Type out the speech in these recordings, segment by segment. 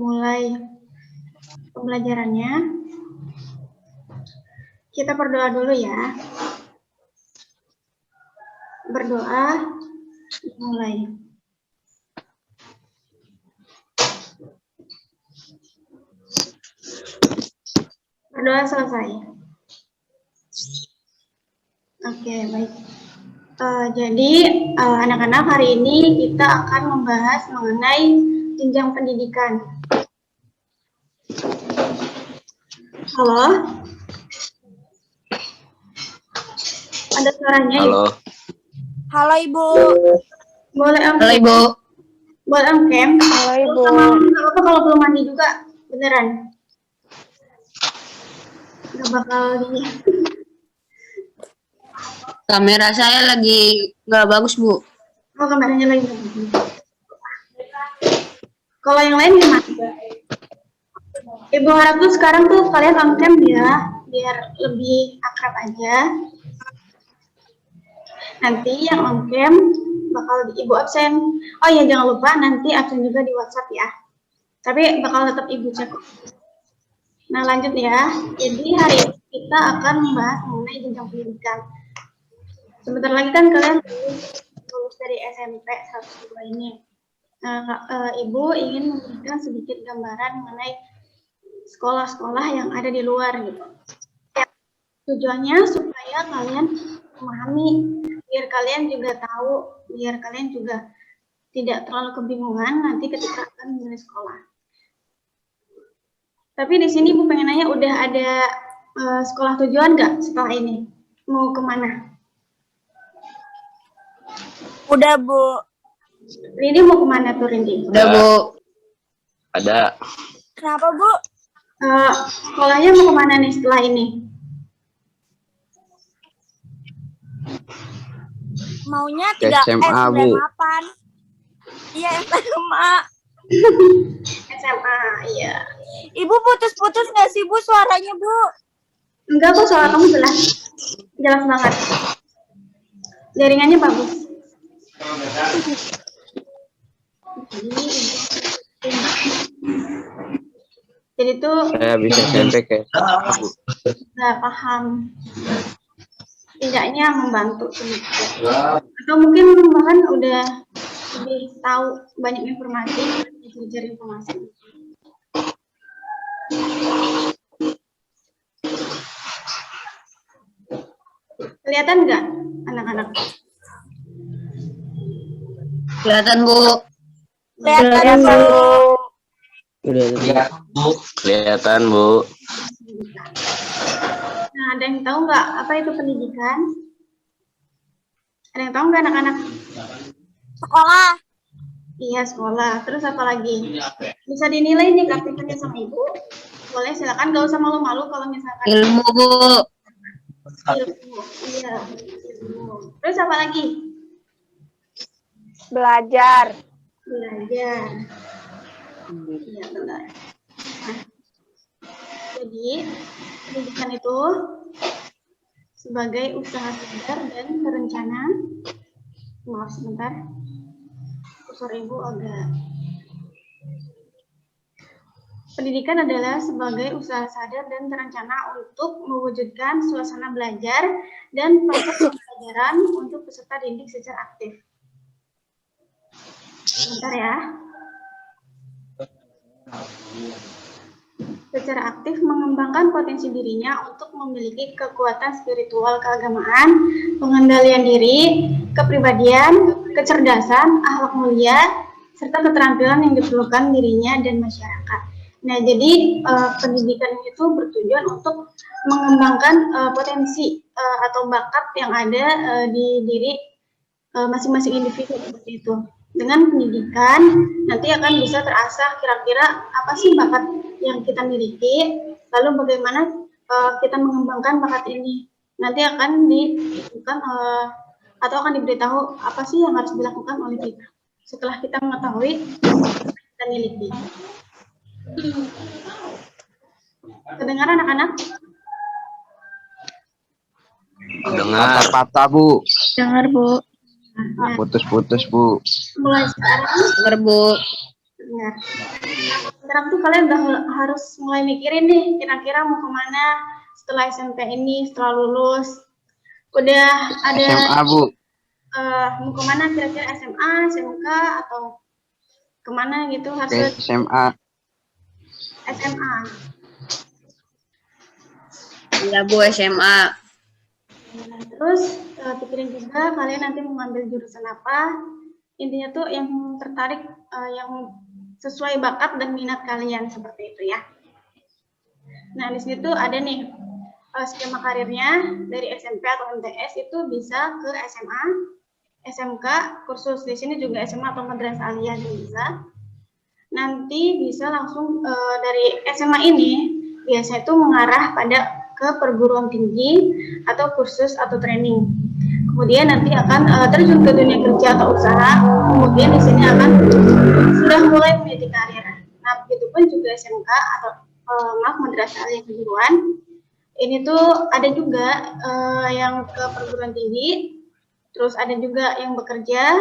mulai pembelajarannya. Kita berdoa dulu ya. Berdoa, mulai. Berdoa selesai. Oke, baik. Jadi anak-anak, hari ini kita akan membahas mengenai jenjang pendidikan. Halo? Ada suaranya? Halo. Halo Ibu. Boleh Om? Halo Ibu. Boleh Om Kem? Halo Ibu. Nggak apa-apa kalau belum mandi juga, beneran. Nggak bakal gini. Kamera saya lagi nggak bagus, Bu. Oh, kameranya lagi nggak bagus. Kalau yang lain gimana? Ibu harap tuh sekarang tuh kalian on cam ya, biar lebih akrab aja. Nanti yang on cam bakal Ibu absen. Oh iya, jangan lupa nanti absen juga di WhatsApp ya. Tapi bakal tetap Ibu cek. Nah, lanjut ya. Jadi hari ini kita akan membahas mengenai jenjang pendidikan. Sebentar lagi kan kalian lulus dari SMP 102 ini. Nah, Ibu ingin memberikan sedikit gambaran mengenai sekolah-sekolah yang ada di luar gitu. Tujuannya supaya kalian memahami, biar kalian juga tahu, biar kalian juga tidak terlalu kebingungan nanti ketika akan memilih sekolah. Tapi di sini Bu pengen nanya, udah ada sekolah tujuan nggak setelah ini? Mau kemana? Udah Bu. Rindi mau kemana tuh Rindi? Udah Bu. Ada. Kenapa Bu? Sekolahnya mau kemana nih setelah ini? Maunya 3 SMA, Bu. 98. Iya, SMA. SMA, iya. Ibu putus-putus nggak sih Bu suaranya Bu? Enggak kok, suara kamu jelas. Jelas banget. Jaringannya bagus. Jadi tuh Saya bisa SMP kayak Bu. nggak paham. Tidaknya membantu sedikit. Atau mungkin bahkan udah lebih tahu banyak informasi, belajar informasi. Kelihatan nggak anak-anak? Kelihatan Bu. Kelihatan Bu. Kelihatan Bu. Nah, ada yang tahu nggak apa itu pendidikan? Ada yang tahu nggak anak-anak? Sekolah. Iya, sekolah. Terus apa lagi? Bisa dinilai nih aktivitasnya sama Ibu. Boleh, silakan. Nggak usah malu-malu kalau misalkan Ilmu Bu. ilmu. Iya, ilmu. Terus apa lagi? Belajar. Belajar. Iya, benar. Nah, jadi pendidikan itu sebagai usaha sadar dan terencana. Maaf sebentar. Suara Ibu agak. Pendidikan adalah sebagai usaha sadar dan terencana untuk mewujudkan suasana belajar dan proses pembelajaran untuk peserta didik secara aktif. Sebentar ya. Secara aktif mengembangkan potensi dirinya untuk memiliki kekuatan spiritual keagamaan, pengendalian diri, kepribadian, kecerdasan, akhlak mulia, serta keterampilan yang diperlukan dirinya dan masyarakat. Nah, jadi pendidikan itu bertujuan untuk mengembangkan potensi atau bakat yang ada di diri masing-masing individu seperti itu. Dengan pendidikan nanti akan bisa terasah kira-kira apa sih bakat yang kita miliki, lalu bagaimana kita mengembangkan bakat ini. Nanti akan dilakukan atau akan diberitahu apa sih yang harus dilakukan oleh kita setelah kita mengetahui kita miliki. Kedengar anak-anak? Dengar. Patah-patah Bu. Dengar Bu. Nah, Putus-putus Bu. mulai sekarang Dengar Bu. dengar. sekarang tuh kalian udah harus mulai mikirin nih, kira-kira mau kemana setelah SMP ini, setelah lulus. Udah ada SMA, Bu. mau kemana kira-kira, SMA, SMK, atau kemana gitu, harus Oke, SMA. SMA. Iya Bu, SMA. Nah, terus pikirin juga kalian nanti mau ngambil jurusan apa. Intinya tuh yang tertarik, yang sesuai bakat dan minat kalian, seperti itu ya. Nah, di sini tuh ada nih skema karirnya dari SMP atau MTS itu bisa ke SMA, SMK, kursus di sini juga SMA atau madrasah aliyah bisa. Nanti bisa langsung dari SMA ini biasa itu mengarah pada ke perguruan tinggi atau kursus atau training. Kemudian nanti akan terjun ke dunia kerja atau usaha. Kemudian di sini akan sudah mulai meniti karir. Nah, begitupun juga SMK atau madrasah aliyah kejuruan. Ini tuh ada juga yang ke perguruan tinggi, terus ada juga yang bekerja,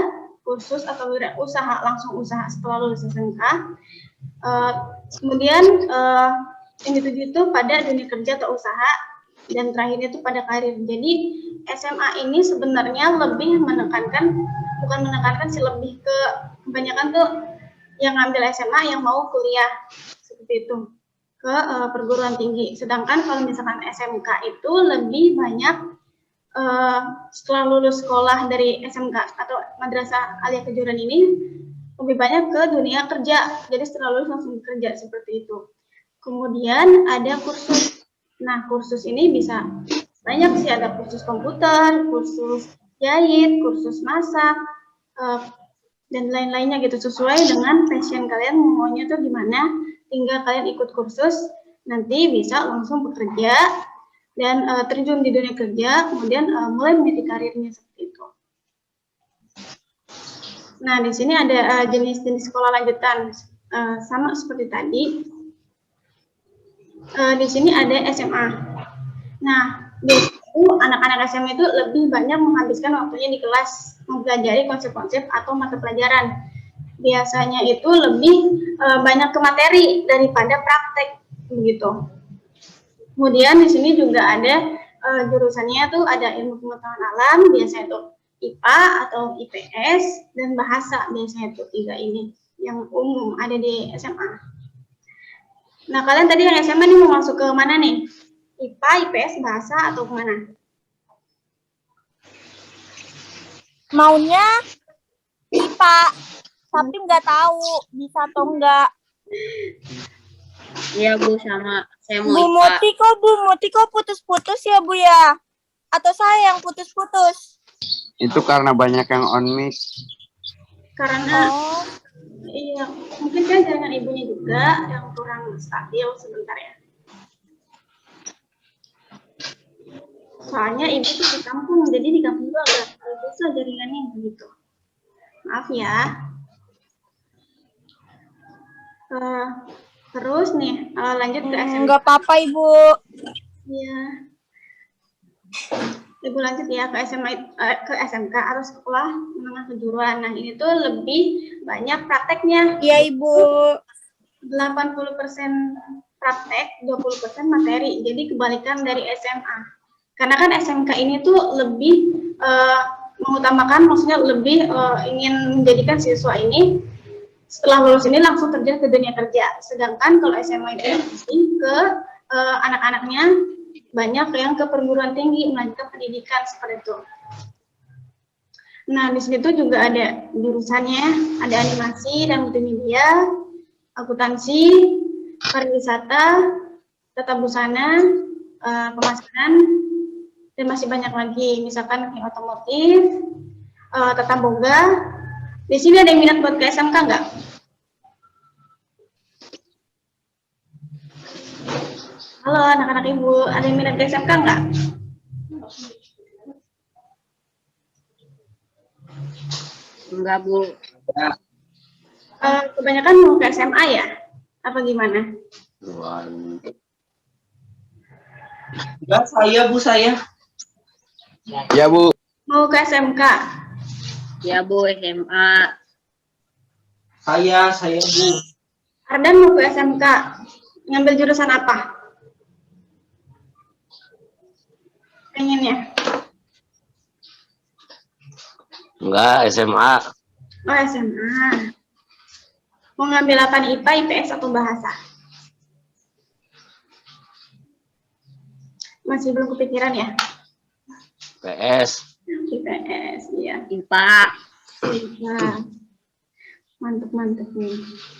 kursus atau wirausaha, langsung usaha setelah lulus SMK. Kemudian yang dituju itu pada dunia kerja atau usaha, dan terakhirnya itu pada karir. Jadi SMA ini sebenarnya lebih menekankan, bukan menekankan sih, lebih ke kebanyakan tuh yang ngambil SMA yang mau kuliah seperti itu ke perguruan tinggi. Sedangkan kalau misalkan SMK itu lebih banyak setelah lulus sekolah dari SMK atau madrasah aliyah kejuruan ini lebih banyak ke dunia kerja. Jadi setelah lulus langsung bekerja seperti itu. Kemudian ada kursus. Nah, kursus ini bisa banyak sih, ada kursus komputer, kursus jahit, kursus masak, dan lain-lainnya gitu, sesuai dengan passion kalian maunya tuh gimana. Tinggal kalian ikut kursus, nanti bisa langsung bekerja dan terjun di dunia kerja, kemudian mulai meniti karirnya seperti itu. Nah, di sini ada jenis-jenis sekolah lanjutan, sama seperti tadi. Di sini ada SMA. Nah, biasanya anak-anak SMA itu lebih banyak menghabiskan waktunya di kelas, mempelajari konsep-konsep atau mata pelajaran. Biasanya itu lebih banyak ke materi daripada praktek, begitu. Kemudian di sini juga ada jurusannya tuh ada ilmu pengetahuan alam, biasanya itu IPA atau IPS, dan bahasa, biasanya itu 3 ini yang umum ada di SMA. Nah, kalian tadi yang SMA nih mau masuk ke mana nih? IPA, IPS, bahasa, atau kemana? Maunya IPA, tapi nggak tahu bisa atau enggak. Iya Bu, sama. Saya mau Bu IPA. Muti kok putus-putus ya Bu ya? Atau saya yang putus-putus? Itu karena banyak yang on mic. Karena Oh, iya, mungkin kan jaringan ibunya juga yang kurang stabil sebentar ya. Soalnya ibu tuh di kampung, jadi di kampung tuh agak susah jaringannya begitu. Maaf ya. Terus nih, lanjut ke SMK. nggak apa-apa Ibu. Iya. Ibu lanjut ya ke SMA, ke SMK atau sekolah menengah kejuruan. Nah, ini tuh lebih banyak prakteknya. Iya Ibu. 80% praktek, 20% materi. Jadi kebalikan dari SMA. Karena kan SMK ini tuh lebih mengutamakan, maksudnya lebih ingin menjadikan siswa ini setelah lulus ini langsung terjun ke dunia kerja. Sedangkan kalau SMA itu lebih ke anak-anaknya banyak yang ke perguruan tinggi melanjutkan pendidikan seperti itu. Nah, di sini tuh juga ada jurusannya, ada animasi dan multimedia, akuntansi, pariwisata, tata busana, pemasaran, dan masih banyak lagi. Misalkan kayak otomotif, tata boga. Di sini ada yang minat buat ke SMK nggak? Halo anak-anak ibu, ada yang minat ke SMK nggak? Enggak Bu. Kebanyakan mau ke SMA ya? Apa gimana? Enggak, saya Bu, saya. Ya, Bu. Mau ke SMK? Ya Bu, SMA. Saya Bu. Ardan mau ke SMK, ngambil jurusan apa? Pengennya? Enggak, SMA. Oh, SMA. Mau ngambil apa nih, IPA, IPS, atau bahasa? Masih belum kepikiran ya? PS. IPS, iya. IPA. Nah, mantap nih.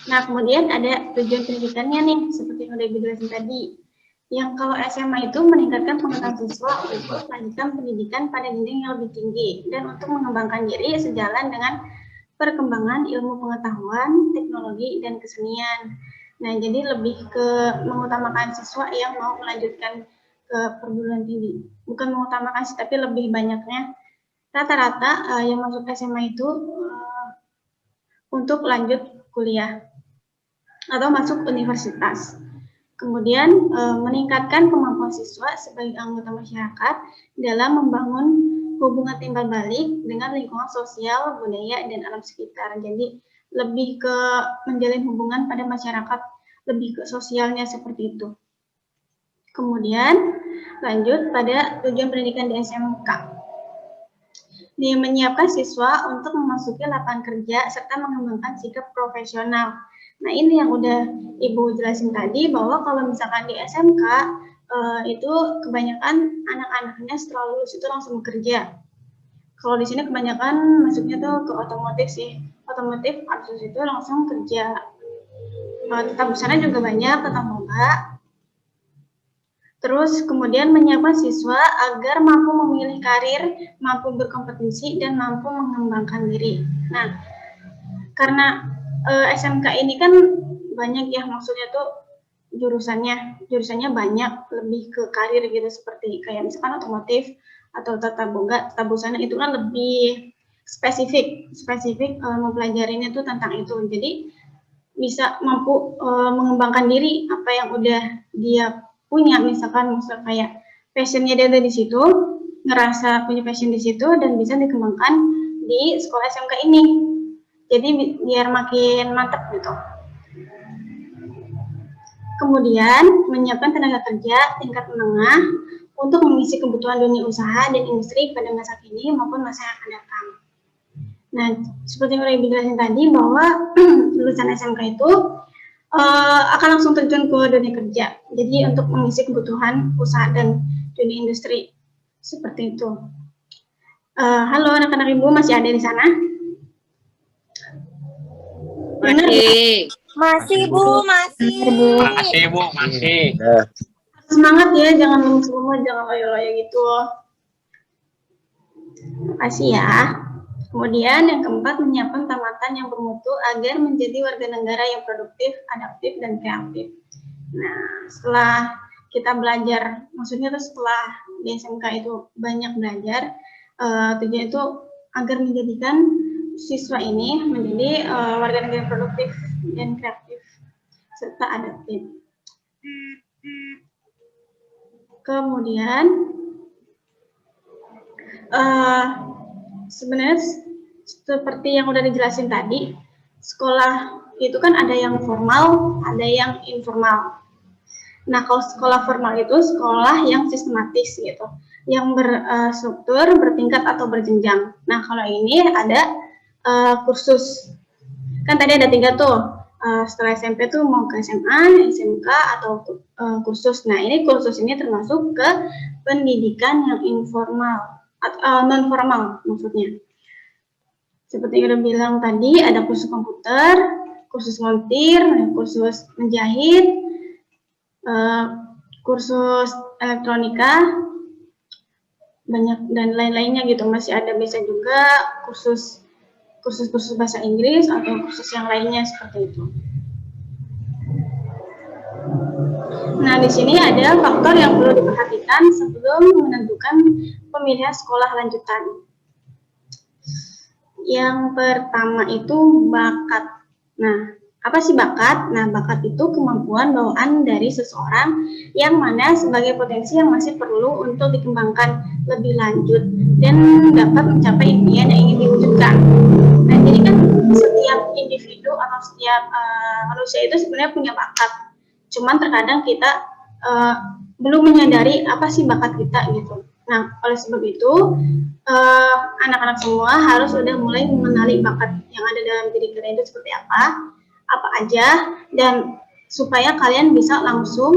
Nah, kemudian ada tujuan pendidikannya nih, seperti yang udah dijelasin tadi. Yang kalau SMA itu meningkatkan pengetahuan siswa untuk melanjutkan pendidikan pada jenjang yang lebih tinggi dan untuk mengembangkan diri sejalan dengan perkembangan ilmu pengetahuan, teknologi, dan kesenian. Nah, jadi lebih ke mengutamakan siswa yang mau melanjutkan ke perguruan tinggi. Bukan mengutamakan sih, tapi lebih banyaknya rata-rata yang masuk SMA itu untuk lanjut kuliah atau masuk universitas. Kemudian meningkatkan kemampuan siswa sebagai anggota masyarakat dalam membangun hubungan timbal balik dengan lingkungan sosial, budaya, dan alam sekitar. Jadi lebih ke menjalin hubungan pada masyarakat, lebih ke sosialnya seperti itu. Kemudian lanjut pada tujuan pendidikan di SMK. Dia menyiapkan siswa untuk memasuki lapangan kerja serta mengembangkan sikap profesional. Nah, ini yang udah Ibu jelasin tadi, bahwa kalau misalkan di SMK itu kebanyakan anak-anaknya setelah lulus itu langsung bekerja. Kalau di sini kebanyakan masuknya tuh ke otomotif sih. Otomotif abis itu langsung kerja. Tetap busana juga banyak, tetap boga. Terus kemudian menyiapkan siswa agar mampu memilih karir, mampu berkompetisi, dan mampu mengembangkan diri. Nah, karena SMK ini kan banyak ya, maksudnya tuh jurusannya banyak, lebih ke karir gitu, seperti kayak misalkan otomotif atau tata boga, tata busana itu kan lebih spesifik mempelajarinya tuh tentang itu. Jadi bisa mampu mengembangkan diri apa yang udah dia punya, misalkan kayak passionnya dia ada di situ, ngerasa punya passion di situ dan bisa dikembangkan di sekolah SMK ini. Jadi biar makin mantap gitu. Kemudian menyiapkan tenaga kerja tingkat menengah untuk mengisi kebutuhan dunia usaha dan industri pada masa kini maupun masa yang akan datang. Nah, seperti yang udah dijelasin tadi, bahwa lulusan SMK itu akan langsung terjun ke dunia kerja. Jadi untuk mengisi kebutuhan usaha dan dunia industri seperti itu. Halo anak-anak Ibu, masih ada di sana? Masih, Bu, masih. Masih, Bu, masih. Semangat ya, jangan lemes-lemes, jangan loyo-loyo gitu. Makasih ya. Kemudian yang keempat, menyiapkan tamatan yang bermutu agar menjadi warga negara yang produktif, adaptif, dan kreatif. Nah, setelah kita belajar, maksudnya tuh setelah di SMK itu banyak belajar, tujuan itu agar menjadikan siswa ini menjadi warga negara yang produktif dan kreatif, serta adaptif. Kemudian, sebenarnya seperti yang udah dijelasin tadi, sekolah itu kan ada yang formal, ada yang informal. Nah, kalau sekolah formal itu sekolah yang sistematis gitu, yang berstruktur, bertingkat atau berjenjang. Nah, kalau ini ada kursus. Kan tadi ada 3 tuh. Setelah SMP tuh mau ke SMA, SMK, atau kursus. Nah, ini kursus ini termasuk ke pendidikan yang informal, atau non-formal maksudnya. Seperti yang udah bilang tadi, ada kursus komputer, kursus montir, kursus menjahit, kursus elektronika, banyak dan lain-lainnya gitu. Masih ada bisa juga kursus bahasa Inggris atau kursus yang lainnya seperti itu. Nah, di sini ada faktor yang perlu diperhatikan sebelum menentukan pemilihan sekolah lanjutan. Yang pertama itu bakat. Nah, Apa sih bakat? Nah, bakat itu kemampuan bawaan dari seseorang yang mana sebagai potensi yang masih perlu untuk dikembangkan lebih lanjut dan dapat mencapai impian yang ingin diwujudkan. Nah, jadi kan setiap individu atau setiap manusia itu sebenarnya punya bakat. Cuman terkadang kita belum menyadari apa sih bakat kita gitu. Nah, oleh sebab itu anak-anak semua harus sudah mulai mengenali bakat yang ada dalam diri kalian itu seperti apa aja, dan supaya kalian bisa langsung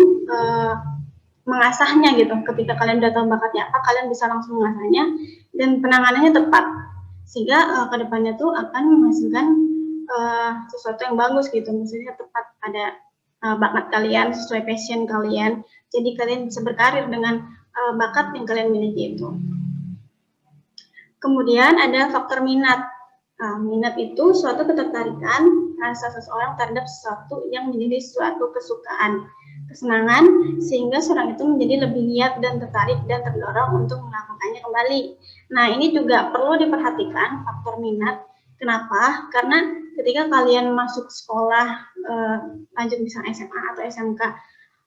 mengasahnya gitu. Ketika kalian udah tahu bakatnya apa, kalian bisa langsung mengasahnya dan penanganannya tepat, sehingga kedepannya tuh akan menghasilkan sesuatu yang bagus gitu, maksudnya tepat pada bakat kalian, sesuai passion kalian. Jadi kalian bisa berkarir dengan bakat yang kalian miliki itu. Kemudian ada faktor minat. Minat itu suatu ketertarikan rasa seseorang terhadap sesuatu yang menjadi suatu kesukaan, kesenangan, sehingga seorang itu menjadi lebih giat dan tertarik dan terdorong untuk melakukannya kembali. Nah, ini juga perlu diperhatikan faktor minat. Kenapa? Karena ketika kalian masuk sekolah, lanjut misalnya SMA atau SMK,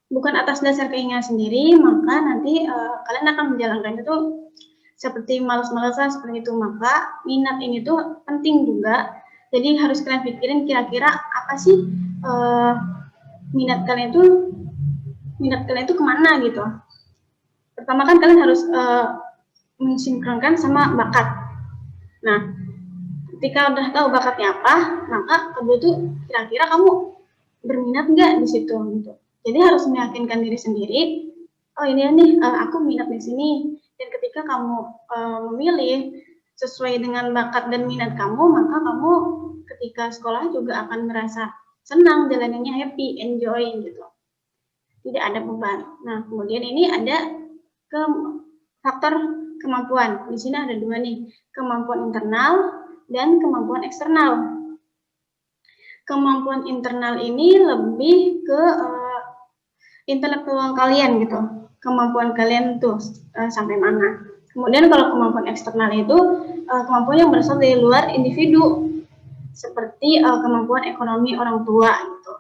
bukan atas dasar keinginan sendiri, maka nanti kalian akan menjalankan itu seperti malas-malasan seperti itu. Maka minat ini tuh penting juga. Jadi harus kalian pikirin kira-kira apa sih minat kalian itu kemana gitu. Pertama kan kalian harus mensinkronkan sama bakat. Nah, ketika udah tahu bakatnya apa, maka kedua tuh kira-kira kamu berminat nggak di situ gitu. Jadi harus meyakinkan diri sendiri, oh ini nih aku minat di sini. Dan ketika kamu memilih sesuai dengan bakat dan minat kamu, maka kamu ketika sekolah juga akan merasa senang, jalanannya happy, enjoy gitu. Tidak ada beban. Nah, kemudian ini ada faktor kemampuan. Di sini ada dua nih, kemampuan internal dan kemampuan eksternal. Kemampuan internal ini lebih ke intelektual kalian gitu. Kemampuan kalian tuh sampai mana. Kemudian kalau kemampuan eksternal itu kemampuan yang berasal dari luar individu, seperti kemampuan ekonomi orang tua gitu.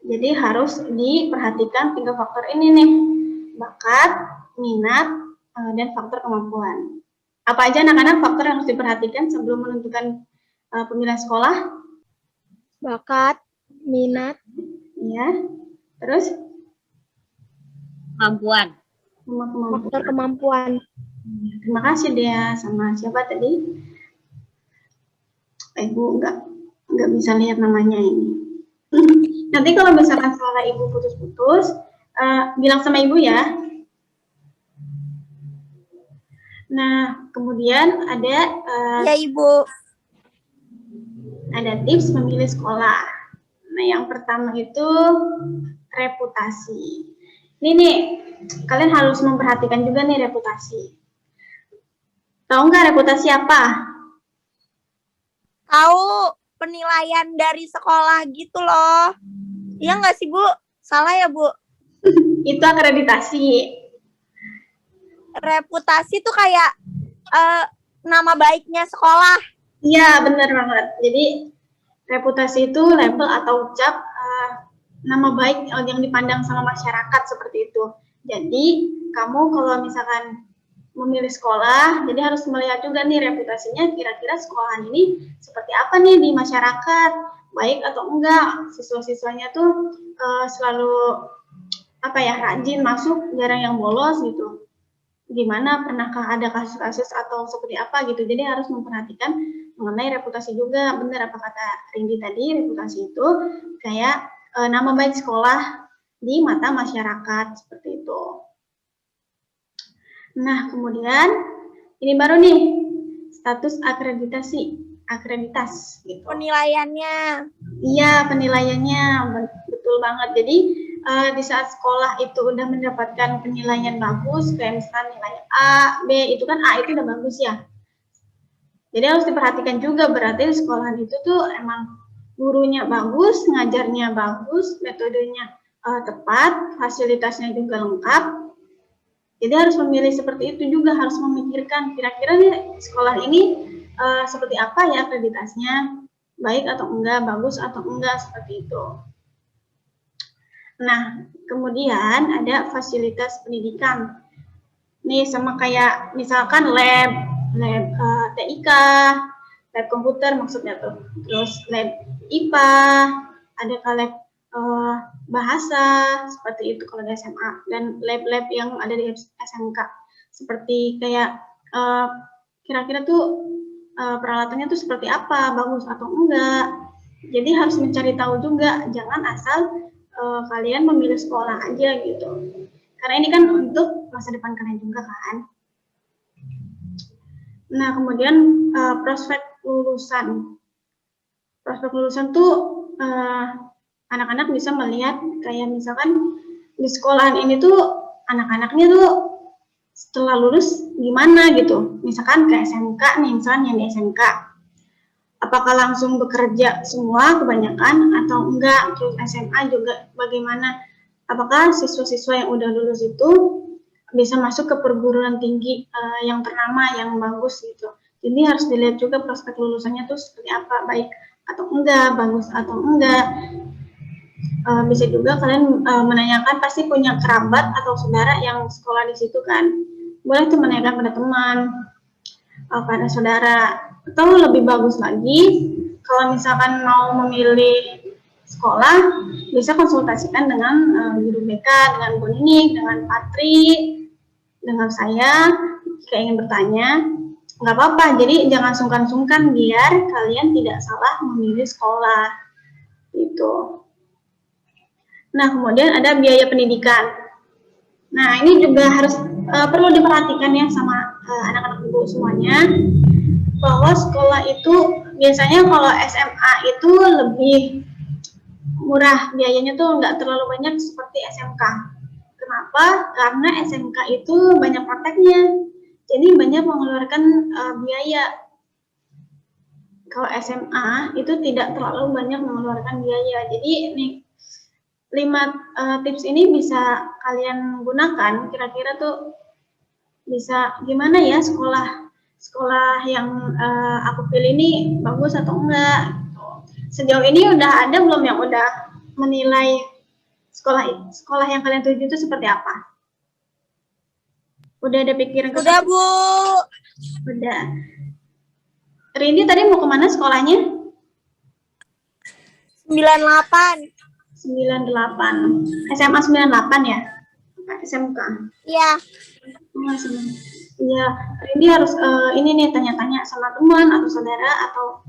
Jadi harus diperhatikan 3 faktor ini nih, bakat, minat, dan faktor kemampuan. Apa aja anak-anak faktor yang harus diperhatikan sebelum menentukan pemilihan sekolah? Bakat, minat, Ya, terus Kemampuan. faktor kemampuan. Terima kasih Dea. Sama siapa tadi? Ibu nggak bisa lihat namanya ini. Nanti kalau misalkan suara ibu putus-putus, bilang sama ibu ya. Nah, kemudian ada Ya, Ibu. ada tips memilih sekolah. Nah, yang pertama itu reputasi. Ini nih, kalian harus memperhatikan juga nih reputasi. Tahu nggak reputasi apa? Tahu penilaian dari sekolah gitu loh. Iya nggak sih, Bu? Salah ya, Bu? Itu akreditasi. Reputasi tuh kayak nama baiknya sekolah. Iya, benar banget. Jadi, reputasi itu label atau ucap nama baik yang dipandang sama masyarakat seperti itu. Jadi, kamu kalau misalkan memilih sekolah, jadi harus melihat juga nih reputasinya, kira-kira sekolahan ini seperti apa nih di masyarakat, baik atau enggak, siswa-siswanya tuh selalu rajin masuk, jarang yang bolos gitu. Gimana, pernahkah ada kasus-kasus atau seperti apa gitu. Jadi harus memperhatikan mengenai reputasi juga. Benar apa kata Rindy tadi, reputasi itu kayak nama baik sekolah di mata masyarakat seperti itu. Nah, kemudian ini baru nih status akreditas gitu. Penilaiannya. Iya, penilaiannya betul banget. Jadi di saat sekolah itu udah mendapatkan penilaian bagus, kayak misalnya nilai A, B, itu kan A itu udah bagus ya. Jadi harus diperhatikan juga, berarti sekolahan itu tuh emang gurunya bagus, ngajarnya bagus, metodenya tepat, fasilitasnya juga lengkap. Jadi harus memilih seperti itu juga, harus memikirkan kira-kira nih sekolah ini seperti apa ya akreditasinya, baik atau enggak, bagus atau enggak, seperti itu. Nah, kemudian ada fasilitas pendidikan. Nih sama kayak misalkan lab TIK, lab komputer maksudnya tuh. Terus lab IPA, ada lab bahasa, seperti itu kalau di SMA. Dan lab-lab yang ada di SMK. Seperti kayak kira-kira tuh peralatannya tuh seperti apa, bagus atau enggak. Jadi harus mencari tahu juga, jangan asal kalian memilih sekolah aja gitu. Karena ini kan untuk masa depan kalian juga kan. Nah, kemudian prospek lulusan. Prospek lulusan tuh anak-anak bisa melihat kayak misalkan di sekolahan ini tuh anak-anaknya tuh setelah lulus gimana gitu. Misalkan ke SMK nih, misalkan yang di SMK. Apakah langsung bekerja semua kebanyakan atau enggak? Terus SMA juga bagaimana? Apakah siswa-siswa yang udah lulus itu bisa masuk ke perguruan tinggi yang ternama, yang bagus gitu. Jadi harus dilihat juga prospek lulusannya tuh seperti apa, baik atau enggak, bagus atau enggak. Bisa juga kalian menanyakan, pasti punya kerabat atau saudara yang sekolah di situ kan. Boleh tuh menanyakan pada teman, pada saudara. Atau lebih bagus lagi, kalau misalkan mau memilih sekolah, bisa konsultasikan dengan guru BK, dengan Bu Ninik, dengan Patri, dengan saya, jika ingin bertanya. Nggak apa-apa, jadi jangan sungkan-sungkan biar kalian tidak salah memilih sekolah. Gitu. Nah, kemudian ada biaya pendidikan. Nah, ini juga harus perlu diperhatikan ya sama anak-anak ibu semuanya, bahwa sekolah itu biasanya kalau SMA itu lebih murah, biayanya tuh nggak terlalu banyak seperti SMK. Kenapa? Karena SMK itu banyak prakteknya, jadi banyak mengeluarkan biaya. Kalau SMA itu tidak terlalu banyak mengeluarkan biaya. Jadi nih 5 tips ini bisa kalian gunakan. Kira-kira tuh bisa gimana ya sekolah yang aku pilih ini bagus atau enggak. Sejauh ini udah ada belum yang udah menilai sekolah yang kalian tuju itu seperti apa? Udah ada pikiran? Udah, Bu. Udah. Rini tadi mau kemana sekolahnya? 98. 98. SMA 98 ya? SMK? Iya. Iya, Rini harus ini nih tanya-tanya sama teman atau saudara atau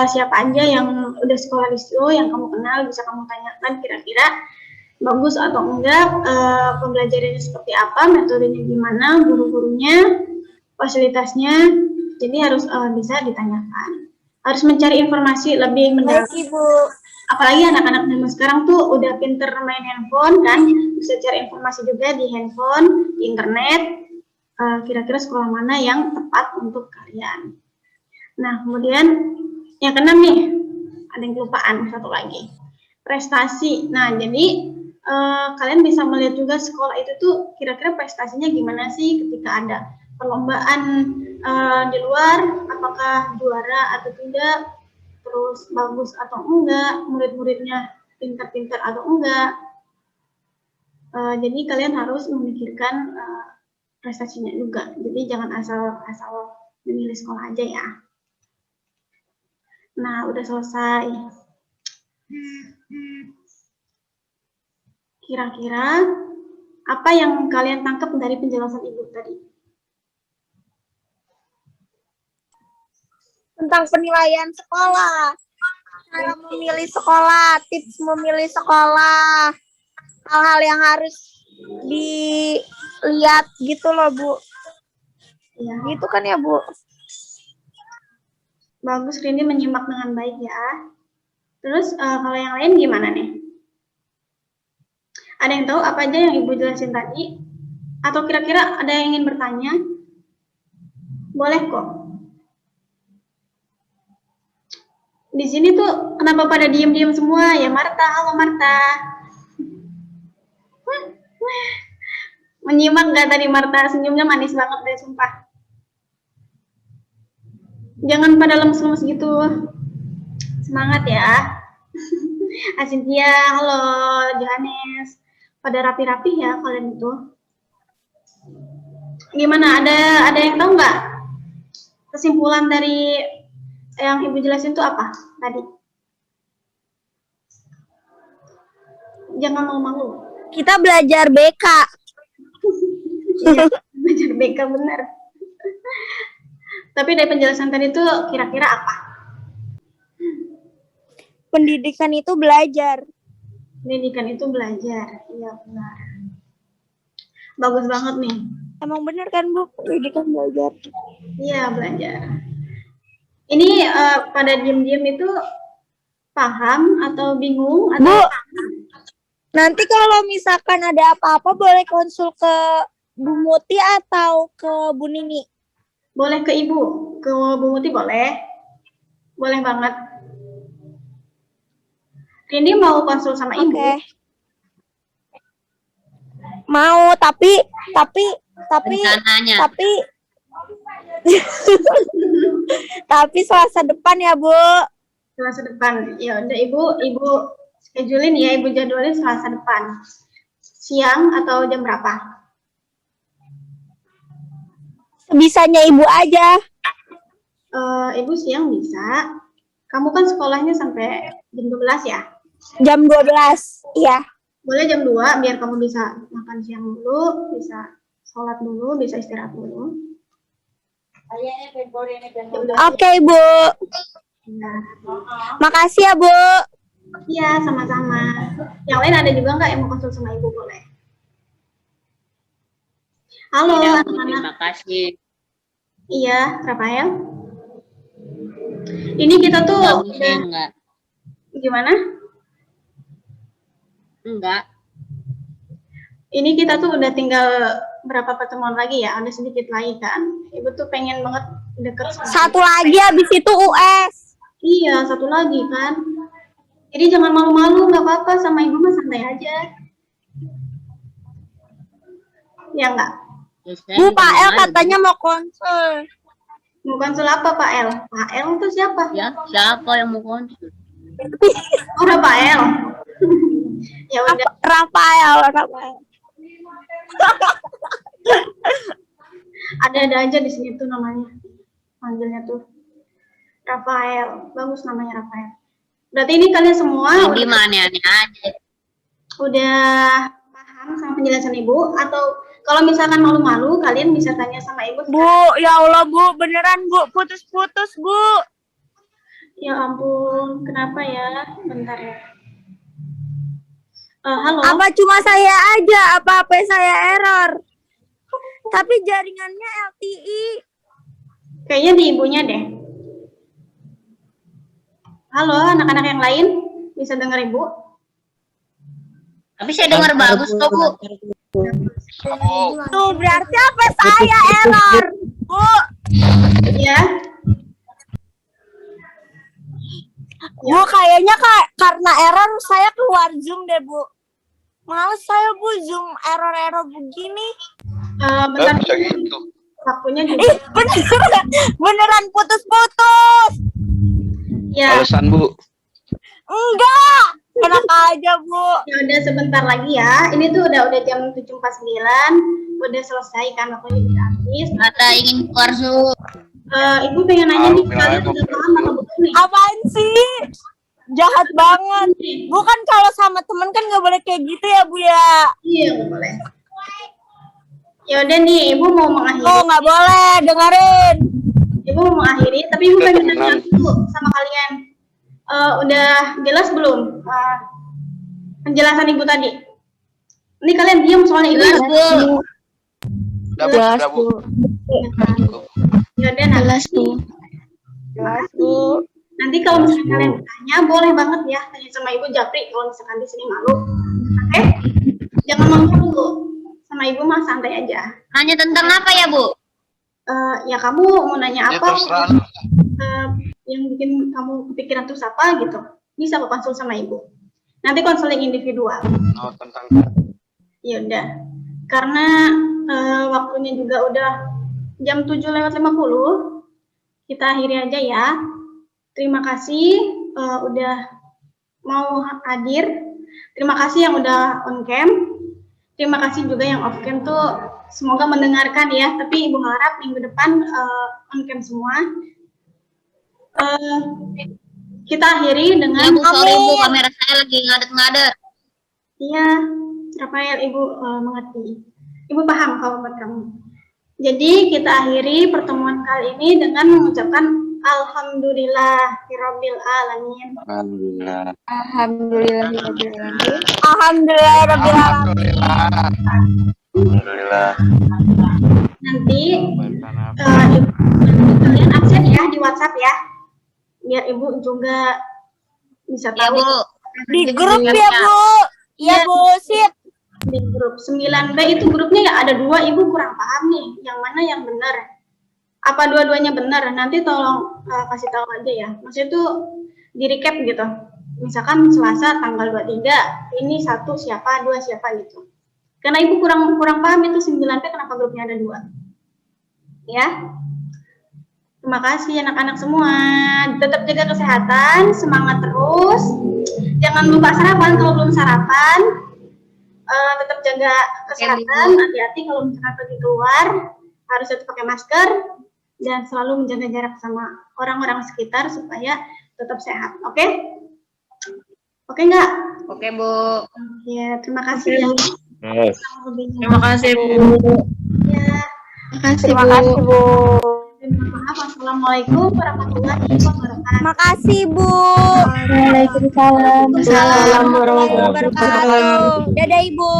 siapa aja yang udah sekolah di situ, yang kamu kenal, bisa kamu tanyakan kira-kira bagus atau enggak, pembelajarannya seperti apa, metodenya gimana, guru-gurunya, fasilitasnya. Jadi harus bisa ditanyakan. Harus mencari informasi lebih mendalam. Baik, Ibu. Apalagi anak-anak zaman sekarang tuh udah pinter main handphone kan, bisa cari informasi juga di handphone, di internet, kira-kira sekolah mana yang tepat untuk kalian. Nah, kemudian yang keenam nih, ada yang kelupaan satu lagi, prestasi. Nah, jadi kalian bisa melihat juga sekolah itu tuh kira-kira prestasinya gimana sih ketika ada perlombaan di luar, apakah juara atau tidak, terus bagus atau enggak, murid-muridnya pintar-pintar atau enggak. Jadi kalian harus memikirkan prestasinya juga. Jadi jangan asal memilih sekolah aja ya. Nah, udah selesai. Kira-kira apa yang kalian tangkap dari penjelasan Ibu tadi? Tentang penilaian sekolah, cara memilih sekolah, tips memilih sekolah, hal-hal yang harus dilihat gitu loh, Bu. Ya, Gitu kan ya, Bu? bagus, Rini menyimak dengan baik ya. Terus kalau yang lain gimana nih? Ada yang tahu apa aja yang Ibu jelasin tadi? Atau kira-kira ada yang ingin bertanya? Boleh kok. Di sini tuh kenapa pada diem-diem semua? Ya Marta, halo Marta. Menyimak gak tadi Marta? Senyumnya manis banget deh, sumpah. Jangan pada lemes-lemes gitu. Semangat ya. Asintia, halo Johannes. Pada rapi-rapi ya kalian itu. Gimana? Ada yang tahu nggak kesimpulan dari yang Ibu jelasin itu apa tadi? Jangan malu-malu. Kita belajar BK. Iya, belajar BK benar. Tapi dari penjelasan tadi itu kira-kira apa? Pendidikan itu belajar. Pendidikan itu belajar. Iya benar. Bagus banget nih. Emang bener kan Bu? Pendidikan belajar. Iya belajar. Ini pada diam-diam itu paham atau bingung atau Bu, nanti kalau misalkan ada apa-apa boleh konsul ke Bu Muti atau ke Bu Nini? boleh ke Ibu, ke Bu Muti boleh? Boleh banget. Rindi mau konsul sama Ibu? Oke. Mau, tapi Rencananya. tapi Selasa depan ya Bu. Selasa depan. Ya udah Ibu schedulein ya, Ibu jadwalin Selasa depan. Siang atau jam berapa? Bisanya Ibu aja. Ibu siang bisa. Kamu kan sekolahnya sampai jam 12 ya? Jam 12. Iya. Boleh jam 2 biar kamu bisa makan siang dulu, bisa sholat dulu, bisa istirahat dulu. Oke, Bu. Nah, Makasih ya, Bu. iya, sama-sama. Yang lain ada juga nggak yang mau konsul sama Ibu? Boleh. Halo, Iya, Bu, anak-anak. terima kasih. Iya, Rafael. Ini kita tuh Bagusnya enggak. gimana? Enggak. Ini kita tuh udah tinggal berapa pertemuan lagi ya? Ada sedikit lagi kan? Ibu tuh pengen banget deket sama Satu lagi habis itu US. Iya, satu lagi kan. Jadi jangan malu-malu, nggak apa-apa, sama Ibu mah santai aja. Ya nggak? Ya, saya Bu, juga Pak El malu. katanya mau konsul. Mau konsul apa Pak El? Pak El itu siapa? Ya, siapa yang mau konsul? Oh, udah Pak El. Ya udah. Rafael. Ada aja di sini tuh namanya. Panggilnya tuh Rafael. Bagus namanya Rafael. Berarti ini kalian semua Ini mana aja. udah paham sama penjelasan Ibu, atau kalau misalkan malu-malu kalian bisa tanya sama Ibu. Bu, ya Allah, Bu, beneran Bu, putus-putus, Bu. Ya ampun, kenapa ya? Bentar ya. Halo. Apa cuma saya aja? Apa HP saya error? Tapi jaringannya LTE. Kayaknya di Ibunya deh. Halo, anak-anak yang lain bisa dengar Ibu? Tapi saya dengar bagus kok, Bu. Tuh, berarti HP saya error, Bu. Ya. Bu, kayaknya karena error saya keluar Zoom deh, Bu. Males saya, Bu, Zoom error-error begini. Bentar. Bisa gitu. Waktunya juga. Ih, beneran putus-putus. Ya, Alasan Bu. Enggak. Enak aja, Bu. ya udah sebentar lagi ya. Ini tuh udah jam 7.49. Udah selesai kan, waktunya udah habis. Kata ingin keluar Zoom. Ibu pengen nanya nih, Bilang kalian aja, udah paham atau belum nih? Apaan sih? Jahat banget. Bukan kalau sama temen kan nggak boleh kayak gitu ya, Bu ya. Iya, nggak boleh. Ya udah nih, Ibu mau mengakhiri. Oh, nggak boleh. Dengerin. Ibu mau mengakhiri, tapi Ibu pengen nanya dulu sama kalian. Udah jelas belum penjelasan Ibu tadi? Ini kalian diam soalnya Ibu. Jelas, Bu. Udah Bu. Ya udah, jelas tuh. Jelas, Bu. Nanti kalau misalnya kalian bertanya, boleh banget ya tanya sama Ibu Japri kalau misalkan di sini malu. Oke? Jangan malu dulu. Sama Ibu mah santai aja. Hanya tentang apa ya, Bu? Ya kamu mau nanya Ya apa? terserah. Yang bikin kamu kepikiran terus apa gitu? Bisa kok konsul sama Ibu. Nanti konseling individual. Oh, tentang Ya udah. Karena waktunya juga udah jam 7:50. Kita akhiri aja ya. Terima kasih udah mau hadir. Terima kasih yang udah on cam. Terima kasih juga yang off cam tuh semoga mendengarkan ya. Tapi Ibu harap minggu depan on cam semua. Kita akhiri Ya dengan Bu, sorry Bu, kamera saya lagi ngadet-ngadet. iya, Rafael, Ibu mengerti. Ibu paham kalau buat kamu. Jadi kita akhiri pertemuan kali ini dengan mengucapkan Alhamdulillahirabbil alamin. Alhamdulillah. Alhamdulillahirobbilalamin. Alhamdulillah. Nanti kalian absen ya di WhatsApp ya. Biar Ibu juga bisa Ya tahu Bu. Di grup ya Bu. Iya Bu, sip. di grup 9B itu grupnya ya ada 2, Ibu kurang paham nih. Yang mana yang benar? Apa dua-duanya benar? Nanti tolong kasih tahu aja ya. Maksudnya itu di recap gitu. Misalkan Selasa tanggal 23, ini 1 siapa, 2 siapa gitu. Karena Ibu kurang paham itu 9B kenapa grupnya ada 2. Ya. Terima kasih anak-anak semua. Tetap jaga kesehatan, semangat terus. Jangan lupa sarapan kalau belum sarapan. Tetap jaga kesehatan, hati-hati kalau misalkan pergi keluar, harus tetap pakai masker dan selalu menjaga jarak sama orang-orang sekitar supaya tetap sehat. Oke? Oke nggak? Oke Bu. Ya, terima kasih ya. Yes. Terima kasih Bu. Ya. Terima kasih Bu. Maaf, wassalamualaikum warahmatullahi wabarakatuh. Makasih Bu. Waalaikumsalam. Waalaikumsalam warahmatullahi wabarakatuh. Dadah Ibu.